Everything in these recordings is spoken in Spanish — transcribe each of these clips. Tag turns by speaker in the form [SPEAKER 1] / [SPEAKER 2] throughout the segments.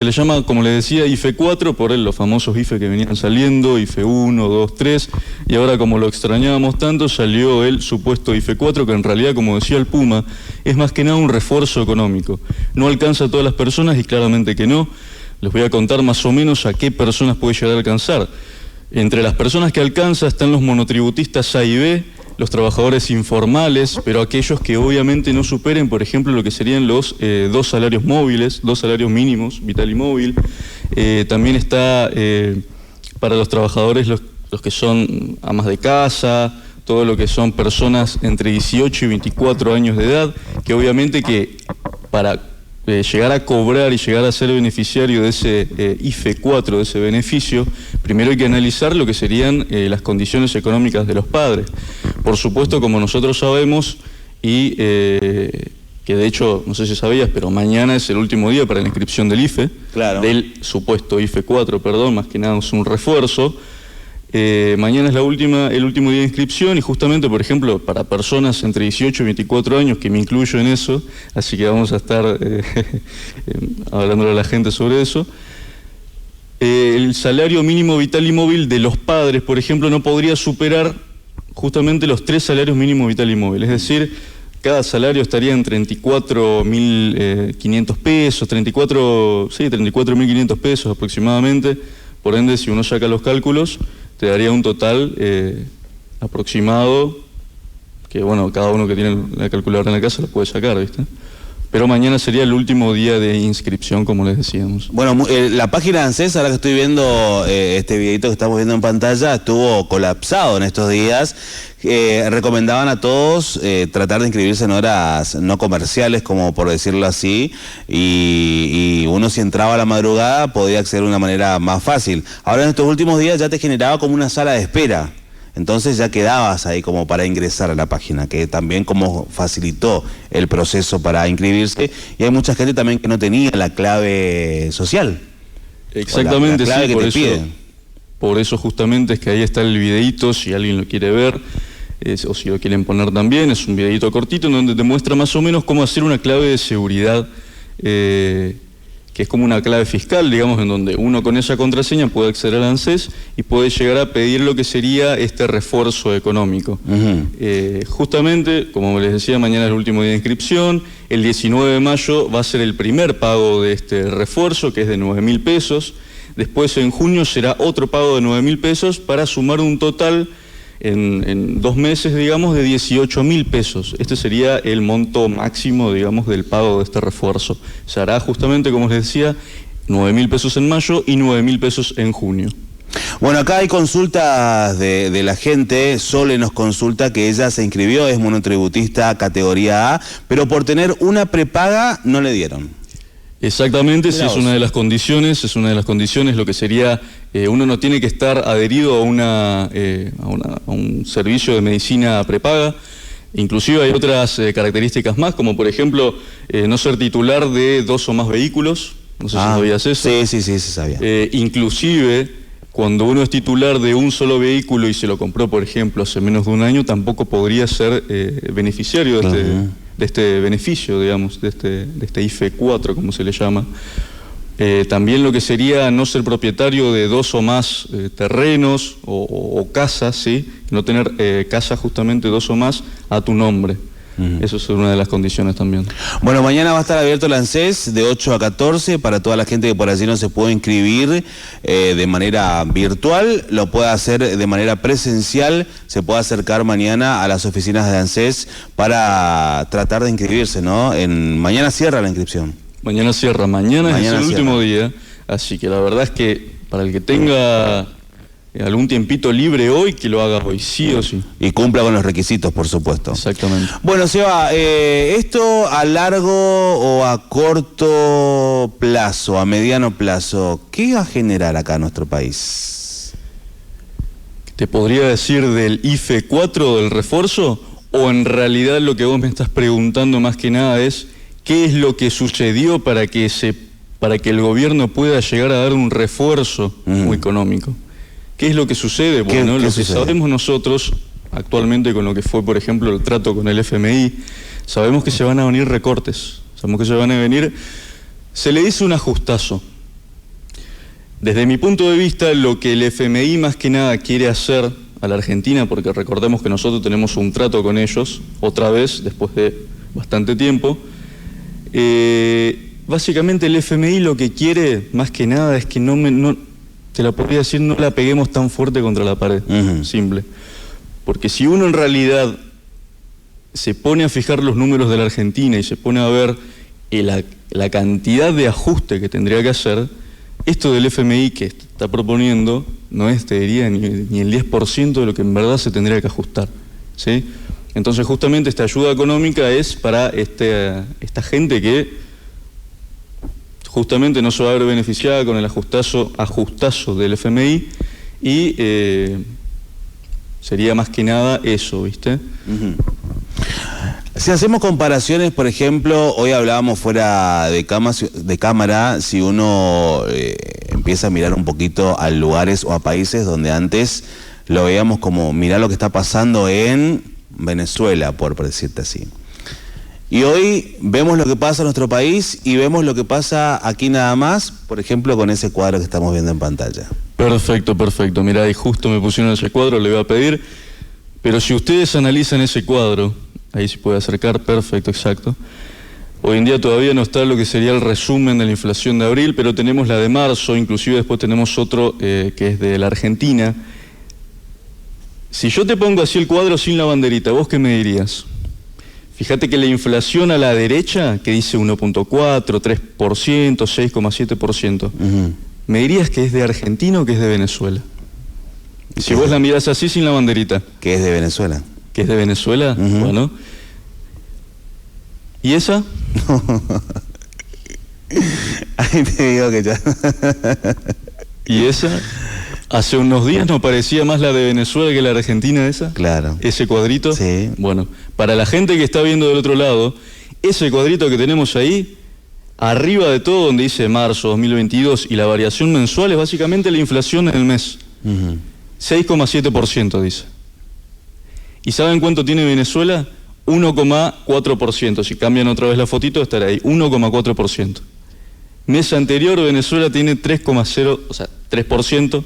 [SPEAKER 1] Se le llama, como le decía, IFE 4, por los famosos IFE que venían saliendo, IFE 1, 2, 3, y ahora, como lo extrañábamos tanto, salió el supuesto IFE 4, que en realidad, como decía el Puma, es más que nada un refuerzo económico. No alcanza a todas las personas y claramente que no. Les voy a contar más o menos a qué personas puede llegar a alcanzar. Entre las personas que alcanza están los monotributistas A y B, los trabajadores informales, pero aquellos que obviamente no superen, por ejemplo, lo que serían los 2 salarios móviles, 2 salarios mínimos, vital y móvil. También está para los trabajadores los que son amas de casa, todo lo que son personas entre 18 y 24 años de edad, que obviamente que para llegar a cobrar y llegar a ser beneficiario de ese IFE 4, de ese beneficio, primero hay que analizar lo que serían las condiciones económicas de los padres. Por supuesto, como nosotros sabemos, y que de hecho, no sé si sabías, pero mañana es el último día para la inscripción del IFE,
[SPEAKER 2] claro,
[SPEAKER 1] del supuesto IFE 4, perdón, más que nada es un refuerzo. Mañana es el último día de inscripción y justamente, por ejemplo, para personas entre 18 y 24 años, que me incluyo en eso, así que vamos a estar hablándole a la gente sobre eso, el salario mínimo vital y móvil de los padres, por ejemplo, no podría superar justamente los 3 salarios mínimos vital y móvil, es decir, cada salario estaría en 34.500 pesos, 34.500 pesos aproximadamente. Por ende, si uno saca los cálculos, te daría un total aproximado, que bueno, cada uno que tiene la calculadora en la casa lo puede sacar, ¿viste? Pero mañana sería el último día de inscripción, como les decíamos.
[SPEAKER 2] Bueno, la página de ANSES, ahora que estoy viendo este videito que estamos viendo en pantalla, estuvo colapsado en estos días. Recomendaban a todos tratar de inscribirse en horas no comerciales, como por decirlo así, y uno, si entraba a la madrugada, podía acceder de una manera más fácil. Ahora, en estos últimos días ya te generaba como una sala de espera. Entonces ya quedabas ahí como para ingresar a la página, que también como facilitó el proceso para inscribirse. Y hay mucha gente también que no tenía la clave social.
[SPEAKER 1] Exactamente,
[SPEAKER 2] la clave
[SPEAKER 1] sí,
[SPEAKER 2] que te piden.
[SPEAKER 1] Por eso justamente es que ahí está el videíto, si alguien lo quiere ver, o si lo quieren poner también, es un videíto cortito en donde te muestra más o menos cómo hacer una clave de seguridad, que es como una clave fiscal, digamos, en donde uno con esa contraseña puede acceder al ANSES y puede llegar a pedir lo que sería este refuerzo económico. Justamente, como les decía, mañana es el último día de inscripción, el 19 de mayo va a ser el primer pago de este refuerzo, que es de 9.000 pesos, después en junio será otro pago de 9.000 pesos para sumar un total en 2 meses, digamos, de 18.000 pesos. Este sería el monto máximo, digamos, del pago de este refuerzo. Se hará justamente, como les decía, 9.000 pesos en mayo y 9.000 pesos en junio.
[SPEAKER 2] Bueno, acá hay consultas de la gente. Sole nos consulta que ella se inscribió, es monotributista categoría A, pero por tener una prepaga no le dieron.
[SPEAKER 1] Exactamente, sí, es una de las condiciones, lo que sería, uno no tiene que estar adherido a un servicio de medicina prepaga. Inclusive hay otras características más, como por ejemplo, no ser titular de 2 o más vehículos, no sé si sabías eso.
[SPEAKER 2] Sí, se sabía.
[SPEAKER 1] Inclusive, cuando uno es titular de un solo vehículo y se lo compró, por ejemplo, hace menos de un año, tampoco podría ser beneficiario de este beneficio, digamos, de este IFE 4, como se le llama. También lo que sería no ser propietario de 2 o más terrenos o casas, ¿sí? No tener casas justamente 2 o más a tu nombre. Eso es una de las condiciones también. Bueno,
[SPEAKER 2] mañana va a estar abierto el ANSES de 8 a 14 para toda la gente que por allí no se puede inscribir de manera virtual, lo puede hacer de manera presencial, se puede acercar mañana a las oficinas de ANSES para tratar de inscribirse, ¿no? Mañana cierra la inscripción.
[SPEAKER 1] Mañana cierra, mañana es el último día, así que la verdad es que para el que tenga algún tiempito libre hoy, que lo haga hoy, sí o sí.
[SPEAKER 2] Y cumpla con los requisitos, por supuesto.
[SPEAKER 1] Exactamente.
[SPEAKER 2] Bueno, Seba, esto a largo o a corto plazo, a mediano plazo, ¿qué va a generar acá en nuestro país?
[SPEAKER 1] ¿Te podría decir del IFE 4, del refuerzo? ¿O en realidad lo que vos me estás preguntando más que nada es qué es lo que sucedió para que el gobierno pueda llegar a dar un refuerzo económico? ¿Qué es lo que sucede? Bueno, lo que sabemos nosotros actualmente con lo que fue, por ejemplo, el trato con el FMI, sabemos que se van a venir recortes, sabemos que se van a venir, se le dice un ajustazo, Desde mi punto de vista, lo que el FMI más que nada quiere hacer a la Argentina, porque recordemos que nosotros tenemos un trato con ellos, otra vez, después de bastante tiempo, básicamente el FMI lo que quiere más que nada es que te la podría decir, no la peguemos tan fuerte contra la pared, simple. Porque si uno en realidad se pone a fijar los números de la Argentina y se pone a ver la cantidad de ajuste que tendría que hacer, esto del FMI que está proponiendo no es, te diría, ni el 10% de lo que en verdad se tendría que ajustar, ¿sí? Entonces justamente esta ayuda económica es para esta gente que justamente no se va a ver beneficiada con el ajustazo del FMI y sería más que nada eso, ¿viste?
[SPEAKER 2] Si hacemos comparaciones, por ejemplo, hoy hablábamos fuera de cámara, si uno empieza a mirar un poquito a lugares o a países donde antes lo veíamos como mirar lo que está pasando en Venezuela, por decirte así. Y hoy vemos lo que pasa en nuestro país y vemos lo que pasa aquí nada más, por ejemplo, con ese cuadro que estamos viendo en pantalla.
[SPEAKER 1] Perfecto, perfecto. Mirá, ahí justo me pusieron ese cuadro, le voy a pedir. Pero si ustedes analizan ese cuadro, ahí se puede acercar, perfecto, exacto. Hoy en día todavía no está lo que sería el resumen de la inflación de abril, pero tenemos la de marzo, inclusive después tenemos otro que es de la Argentina. Si yo te pongo así el cuadro sin la banderita, ¿vos qué me dirías? Fíjate que la inflación a la derecha, que dice 1.4, 3%, 6,7%, ¿me dirías que es de Argentina o que es de Venezuela? Y si vos la mirás así sin la banderita.
[SPEAKER 2] Que es de Venezuela.
[SPEAKER 1] ¿Que es de Venezuela? Bueno. ¿Y esa?
[SPEAKER 2] Ahí te digo que ya.
[SPEAKER 1] ¿Y esa? Hace unos días nos parecía más la de Venezuela que la Argentina esa.
[SPEAKER 2] Claro.
[SPEAKER 1] Ese cuadrito.
[SPEAKER 2] Sí.
[SPEAKER 1] Bueno, para la gente que está viendo del otro lado, ese cuadrito que tenemos ahí, arriba de todo donde dice marzo 2022 y la variación mensual es básicamente la inflación en el mes. 6,7% dice. ¿Y saben cuánto tiene Venezuela? 1,4%. Si cambian otra vez la fotito, estará ahí, 1,4%. Mes anterior Venezuela tiene 3,0, o sea, 3%.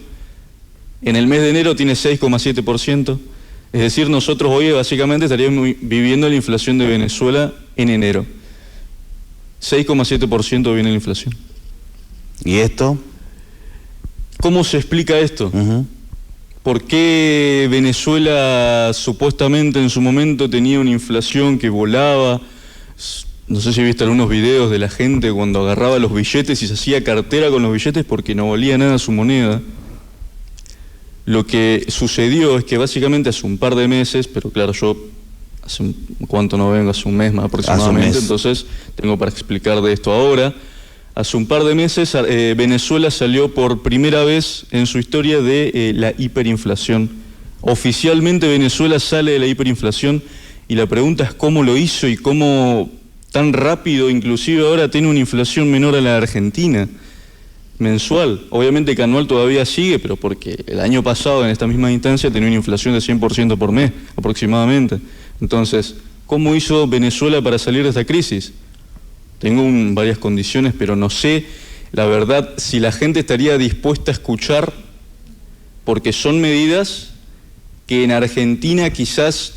[SPEAKER 1] En el mes de enero tiene 6,7%. Es decir, nosotros hoy básicamente estaríamos viviendo la inflación de Venezuela en enero. 6,7% viene la inflación.
[SPEAKER 2] ¿Y esto?
[SPEAKER 1] ¿Cómo se explica esto? ¿Por qué Venezuela supuestamente en su momento tenía una inflación que volaba? No sé si viste algunos videos de la gente cuando agarraba los billetes y se hacía cartera con los billetes porque no valía nada su moneda. Lo que sucedió es que básicamente hace un par de meses, pero claro, yo hace ¿cuánto no vengo? Hace un mes más aproximadamente, entonces tengo para explicar de esto ahora. Hace un par de meses Venezuela salió por primera vez en su historia de la hiperinflación. Oficialmente Venezuela sale de la hiperinflación y la pregunta es cómo lo hizo y cómo tan rápido, inclusive ahora tiene una inflación menor a la Argentina, mensual. Obviamente que anual todavía sigue, pero porque el año pasado en esta misma instancia tenía una inflación de 100% por mes aproximadamente. Entonces, ¿cómo hizo Venezuela para salir de esta crisis? Tengo varias condiciones, pero no sé, la verdad, si la gente estaría dispuesta a escuchar, porque son medidas que en Argentina quizás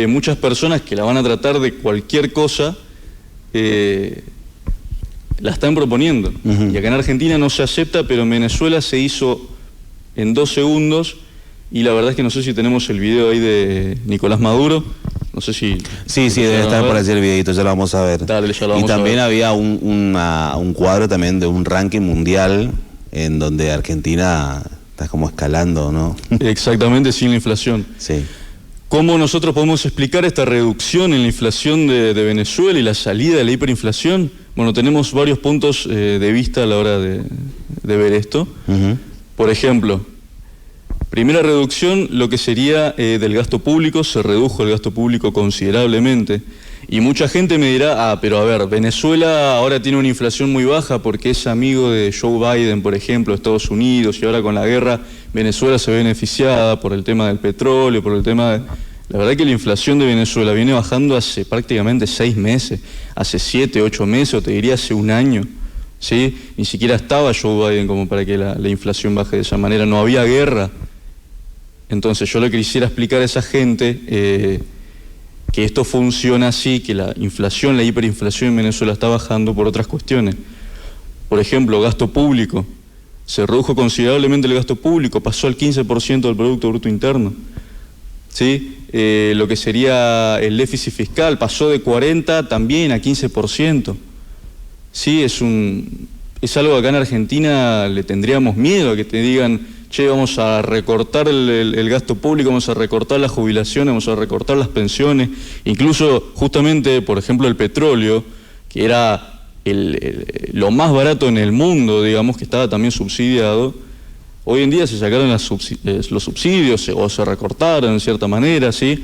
[SPEAKER 1] muchas personas que la van a tratar de cualquier cosa la están proponiendo. Y acá en Argentina no se acepta, pero en Venezuela se hizo en 2 segundos, y la verdad es que no sé si tenemos el video ahí de Nicolás Maduro. No sé si...
[SPEAKER 2] Sí, debe estar por allí el videito, ya lo vamos a ver.
[SPEAKER 1] Dale, ya lo vamos
[SPEAKER 2] y también
[SPEAKER 1] a ver.
[SPEAKER 2] había un cuadro también de un ranking mundial en donde Argentina está como escalando, ¿no?
[SPEAKER 1] Exactamente, sin la inflación.
[SPEAKER 2] Sí.
[SPEAKER 1] ¿Cómo nosotros podemos explicar esta reducción en la inflación de Venezuela y la salida de la hiperinflación? Bueno, tenemos varios puntos de vista a la hora de ver esto. Por ejemplo, primera reducción, lo que sería del gasto público, se redujo el gasto público considerablemente. Y mucha gente me dirá, pero a ver, Venezuela ahora tiene una inflación muy baja porque es amigo de Joe Biden, por ejemplo, de Estados Unidos, y ahora con la guerra Venezuela se ve beneficiada por el tema del petróleo, por el tema de... La verdad que la inflación de Venezuela viene bajando hace prácticamente 6 meses, hace 7, 8 meses, o te diría hace un año. ¿sí? Ni siquiera estaba Joe Biden como para que la inflación baje de esa manera, no había guerra. Entonces yo le quisiera explicar a esa gente que esto funciona así, que la inflación, la hiperinflación en Venezuela está bajando por otras cuestiones. Por ejemplo, gasto público. Se redujo considerablemente el gasto público, pasó al 15% del Producto Bruto Interno. ¿Sí? Lo que sería el déficit fiscal pasó de 40 también a 15%. Sí, es algo que acá en Argentina le tendríamos miedo, a que te digan, che, vamos a recortar el gasto público, vamos a recortar las jubilaciones, vamos a recortar las pensiones, incluso justamente, por ejemplo, el petróleo, que era lo más barato en el mundo, digamos, que estaba también subsidiado. Hoy en día se sacaron los subsidios o se recortaron en cierta manera, ¿sí?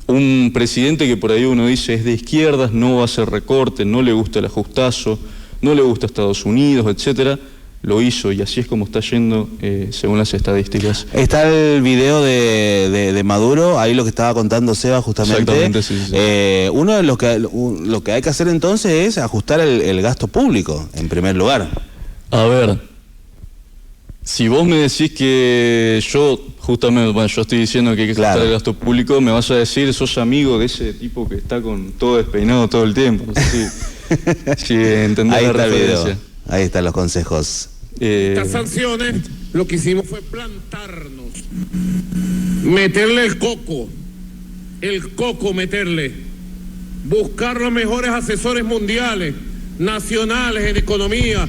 [SPEAKER 1] Un presidente que por ahí uno dice es de izquierdas, no va a hacer recorte, no le gusta el ajustazo, no le gusta Estados Unidos, etcétera, lo hizo y así es como está yendo según las estadísticas.
[SPEAKER 2] Está el video de Maduro, ahí lo que estaba contando Seba justamente.
[SPEAKER 1] Exactamente, sí.
[SPEAKER 2] Uno de lo que hay que hacer entonces es ajustar el gasto público, en primer lugar.
[SPEAKER 1] A ver, si vos me decís que yo, justamente, bueno, yo estoy diciendo que hay que ajustar el gasto público, me vas a decir, sos amigo de ese tipo que está con todo despeinado todo el tiempo. No sé si entendés
[SPEAKER 2] ahí
[SPEAKER 1] la
[SPEAKER 2] está
[SPEAKER 1] referencia.
[SPEAKER 2] el video, ahí están los consejos.
[SPEAKER 3] Estas sanciones lo que hicimos fue plantarnos, meterle el coco meterle, buscar los mejores asesores mundiales, nacionales en economía,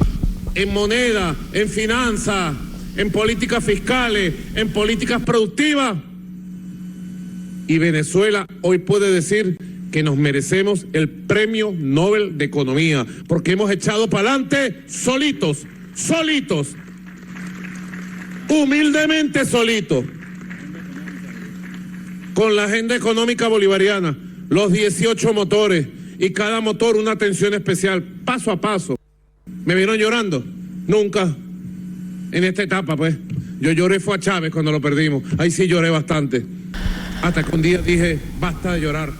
[SPEAKER 3] en moneda, en finanzas, en políticas fiscales, en políticas productivas. Y Venezuela hoy puede decir que nos merecemos el Premio Nobel de Economía, porque hemos echado para adelante solitos, humildemente solitos, con la agenda económica bolivariana, los 18 motores y cada motor una atención especial, paso a paso. ¿Me vieron llorando? Nunca. En esta etapa, pues. Yo lloré fue a Chávez cuando lo perdimos. Ahí sí lloré bastante. Hasta que un día dije, basta de llorar.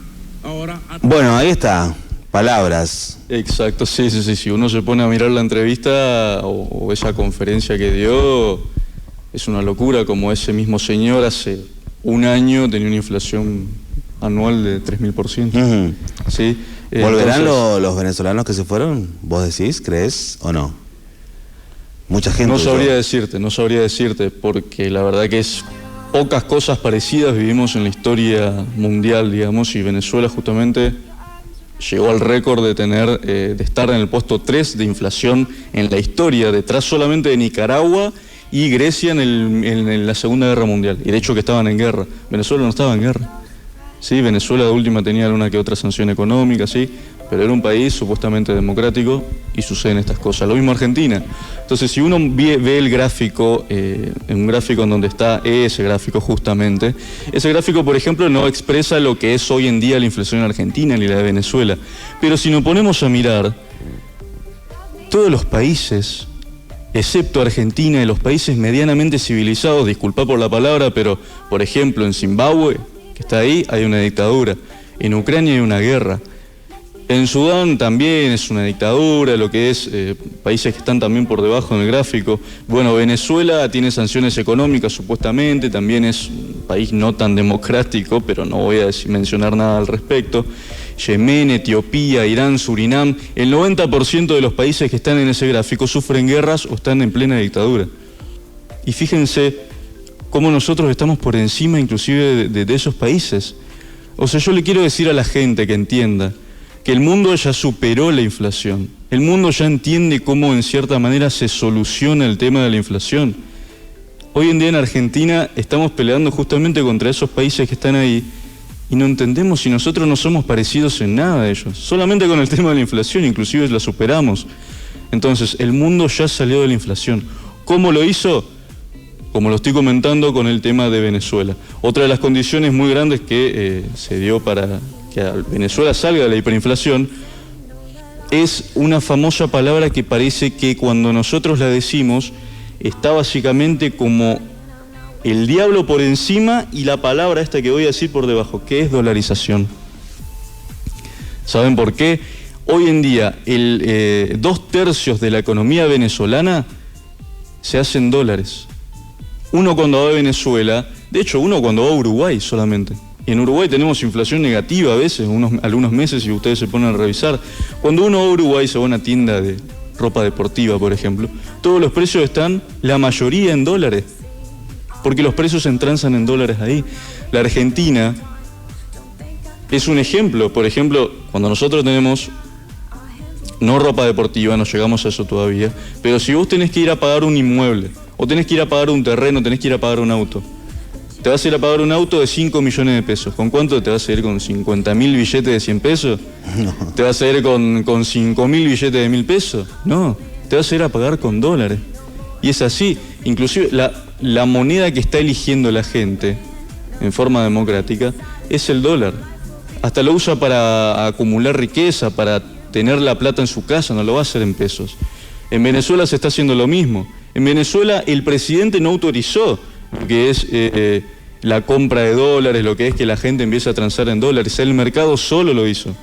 [SPEAKER 3] Ahora...
[SPEAKER 2] Bueno, ahí está. Palabras.
[SPEAKER 1] Exacto, sí. Si uno se pone a mirar la entrevista o esa conferencia que dio, es una locura, como ese mismo señor hace un año tenía una inflación anual de 3.000%. ¿Sí?
[SPEAKER 2] ¿Volverán
[SPEAKER 1] Entonces,
[SPEAKER 2] los venezolanos que se fueron? ¿Vos decís, crees o no? Mucha gente.
[SPEAKER 1] No sabría decirte, porque la verdad que es pocas cosas parecidas vivimos en la historia mundial, digamos, y Venezuela justamente llegó al récord de tener, de estar en el puesto 3 de inflación en la historia, detrás solamente de Nicaragua y Grecia en la Segunda Guerra Mundial, y de hecho que estaban en guerra. Venezuela no estaba en guerra. Sí, Venezuela de última tenía alguna que otra sanción económica, sí, pero era un país supuestamente democrático y suceden estas cosas. Lo mismo Argentina. Entonces, si uno ve el gráfico, en un gráfico en donde está ese gráfico justamente, ese gráfico, por ejemplo, no expresa lo que es hoy en día la inflación en Argentina ni la de Venezuela. Pero si nos ponemos a mirar, todos los países, excepto Argentina y los países medianamente civilizados, disculpa por la palabra, pero, por ejemplo, en Zimbabue, que está ahí, hay una dictadura. En Ucrania hay una guerra. En Sudán también es una dictadura, lo que es países que están también por debajo en el gráfico. Bueno, Venezuela tiene sanciones económicas supuestamente, también es un país no tan democrático, pero no voy a mencionar nada al respecto. Yemen, Etiopía, Irán, Surinam, el 90% de los países que están en ese gráfico sufren guerras o están en plena dictadura. Y fíjense cómo nosotros estamos por encima inclusive de esos países. O sea, yo le quiero decir a la gente que entienda que el mundo ya superó la inflación. El mundo ya entiende cómo en cierta manera se soluciona el tema de la inflación. Hoy en día en Argentina estamos peleando justamente contra esos países que están ahí y no entendemos si nosotros no somos parecidos en nada de ellos. Solamente con el tema de la inflación, inclusive la superamos. Entonces, el mundo ya salió de la inflación. ¿Cómo lo hizo? Como lo estoy comentando con el tema de Venezuela. Otra de las condiciones muy grandes que se dio para que Venezuela salga de la hiperinflación es una famosa palabra que parece que cuando nosotros la decimos está básicamente como el diablo por encima y la palabra esta que voy a decir por debajo, que es dolarización. ¿Saben por qué? Hoy en día, 2/3 de la economía venezolana se hace en dólares. Uno cuando va a Venezuela, de hecho uno cuando va a Uruguay solamente. Y en Uruguay tenemos inflación negativa a veces, algunos meses, si ustedes se ponen a revisar. Cuando uno va a Uruguay, se va a una tienda de ropa deportiva, por ejemplo, todos los precios están, la mayoría en dólares, porque los precios se entranzan en dólares ahí. La Argentina es un ejemplo. Por ejemplo, cuando nosotros tenemos, no ropa deportiva, no llegamos a eso todavía, pero si vos tenés que ir a pagar un inmueble, o tenés que ir a pagar un terreno, tenés que ir a pagar un auto, te vas a ir a pagar un auto de 5 millones de pesos. ¿Con cuánto te vas a ir? ¿Con 50.000 billetes de 100 pesos? No. ¿Te vas a ir con 5.000 billetes de 1.000 pesos? No, te vas a ir a pagar con dólares. Y es así. Inclusive la moneda que está eligiendo la gente en forma democrática es el dólar. Hasta lo usa para acumular riqueza, para tener la plata en su casa, no lo va a hacer en pesos. En Venezuela se está haciendo lo mismo. En Venezuela el presidente no autorizó lo que es la compra de dólares, lo que es que la gente empiece a transar en dólares. El mercado solo lo hizo.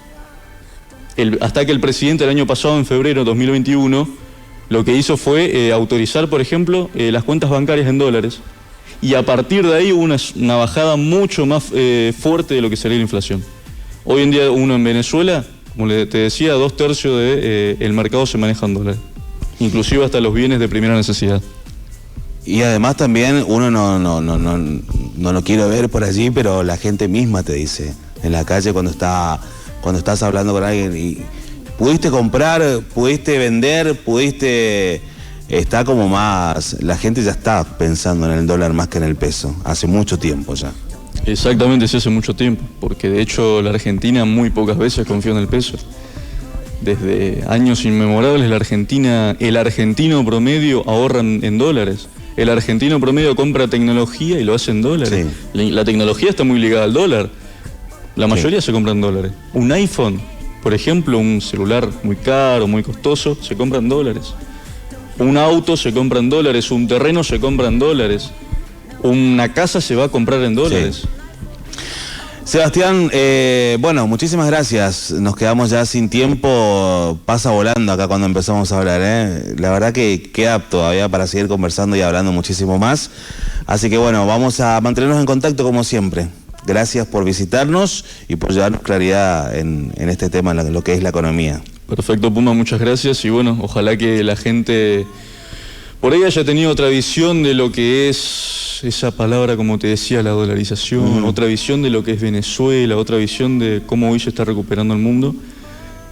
[SPEAKER 1] Hasta que el presidente el año pasado, en febrero de 2021, lo que hizo fue autorizar, por ejemplo, las cuentas bancarias en dólares. Y a partir de ahí hubo una bajada mucho más fuerte de lo que sería la inflación. Hoy en día uno en Venezuela, como te decía, 2/3 del mercado se maneja en dólares. Inclusive hasta los bienes de primera necesidad.
[SPEAKER 2] Y además también uno no lo quiere ver por allí, pero la gente misma te dice en la calle cuando estás hablando con alguien y pudiste comprar, pudiste vender, está como más, la gente ya está pensando en el dólar más que en el peso, hace mucho tiempo ya.
[SPEAKER 1] Exactamente, sí, hace mucho tiempo, porque de hecho la Argentina muy pocas veces confió en el peso. Desde años inmemorables el argentino promedio ahorra en dólares. El argentino promedio compra tecnología y lo hace en dólares. Sí. La tecnología está muy ligada al dólar. La mayoría se compra en dólares. Un iPhone, por ejemplo, un celular muy caro, muy costoso, se compra en dólares. Un auto se compra en dólares, un terreno se compra en dólares. Una casa se va a comprar en dólares. Sí.
[SPEAKER 2] Sebastián, bueno, muchísimas gracias. Nos quedamos ya sin tiempo, pasa volando acá cuando empezamos a hablar, ¿eh? La verdad que queda todavía para seguir conversando y hablando muchísimo más. Así que bueno, vamos a mantenernos en contacto como siempre. Gracias por visitarnos y por llevarnos claridad en este tema, en lo que es la economía.
[SPEAKER 1] Perfecto, Puma, muchas gracias y bueno, ojalá que la gente por ahí haya tenido otra visión de lo que es esa palabra, como te decía, la dolarización, otra visión de lo que es Venezuela, otra visión de cómo hoy se está recuperando el mundo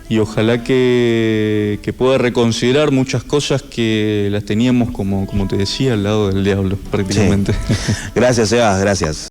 [SPEAKER 1] y ojalá que pueda reconsiderar muchas cosas que las teníamos como te decía, al lado del diablo prácticamente.
[SPEAKER 2] Sí. Gracias, Sebas, gracias.